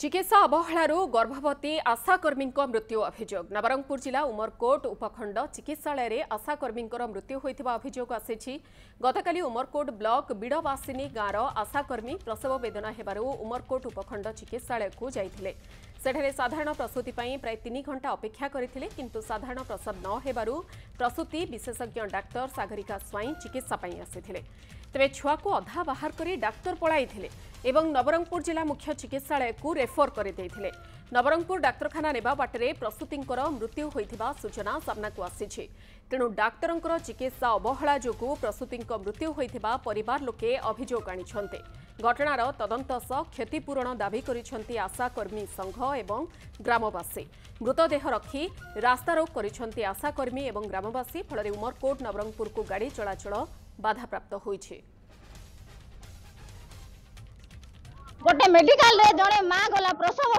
चिकित्सा अवहेलारू गर्भवती आशाकर्मी मृत्यु अभियोग नवरंगपुर जिला उमरकोट उपखंड चिकित्सालय आशाकर्मी मृत्यु होता अभियोग आसी। गतकाली उमरकोट ब्लॉक बिड़वासिनी गाँवर आशाकर्मी प्रसव वेदना हेबारू उमरकोट उपखंड चिकित्सालय को जाइथिले। सेठारे साधारण प्रसूति प्राय 3 घंटा अपेक्षा करथिले, किंतु साधारण प्रसव न हेबारू प्रसूति विशेषज्ञ डाक्टर सागरिका स्वाई चिकित्सा आसीथिले। तेबे छुआ को अधा बाहर करी डाक्तर पळाइथिले एवं नवरंगपुर जिला मुख्य चिकित्सालय को रेफर कर नवरंगपुर डाक्तरखाना नेबा बाटरे प्रसूतिंकर मृत्यु होइथिबा सूचना सामना को आसीछि। तेणु डाक्तरंकर चिकित्सा अवहेला जोगु प्रसूतिंक मृत्यु होइथिबा परिवार लोके अभियोग आनिछन्ते। घटनार तदंत सह क्षतिपूरण दाबी करिछन्ति आशाकर्मी संघ एवं ग्रामवासी। मृतदेह रखी रास्तारोक करिछन्ति आशाकर्मी एवं ग्रामवासी। फलरे उमरकोट नवरंगपुर को गाड़ी चलाचल बाधाप्राप्त होइछि। गोटे मेडिकल रे जड़े माँ गला प्रसव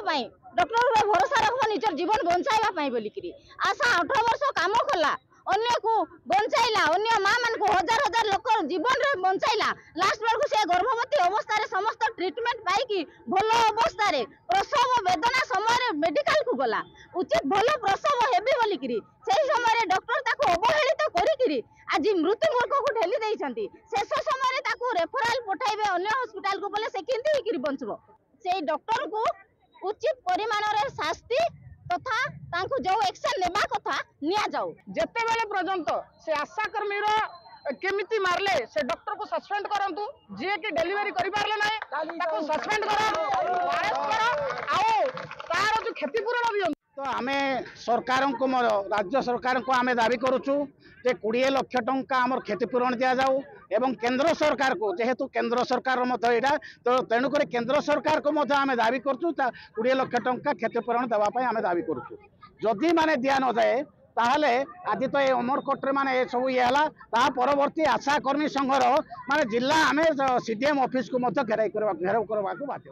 डॉक्टर भरोसा रख निजर जीवन बचाइबा बोलिकी आशा 18 वर्ष काम कला अन्य को बचाइला अन्य माँ मान को हजार हजार लोक जीवन रे बचाइला। लास्ट बेलू से गर्भवती अवस्था रे समस्त ट्रीटमेंट पाई भल अवस्था रे प्रसव वेदना समय मेडिकल को गला उचित भल प्रसव हेबी बोलिकी से समय डॉक्टर ताको अवहेलित करिकी आज मृत्यु मुख को ठेली देइछंती। शेष समय ताको रेफरल पठाइबे अन्य हॉस्पिटल को बोले से केंती हिकिरी बंचबो। से डॉक्टर को उचित परिमाण रे शास्ति तथा तांको जो एक्शन लेबा कथा निया जाऊ। जेते बेले पर्यंत से आशाकर्मी रो केमिति मारले से डॉक्टर को सस्पेंड करंतु। जे कि डिलीवरी करि पारले नै ताको सस्पेंड करो अरेस्ट करो आउ तार जो क्षतिपूरण दियन। तो आमे सरकार को राज्य सरकार को आमे दाबी करूछु जे 20 लाख टंका आमर क्षतिपूरण दिया जाऊ एवं केंद्र सरकार को जेहेतु केंद्र सरकार यहाँ तो तेणुक केंद्र सरकार को आमे दाबी करूँ 20 लाख टंका क्षतिपूरण देवाई आमे दाबी करूँ। जदि माने दिया न जाए ताहले आज तो ये उमरकोट माने सब ये ता परवर्ती आशाकर्मी संघर माने जिला आमे सीडीएम ऑफिस को घेराव करने को बाध्य।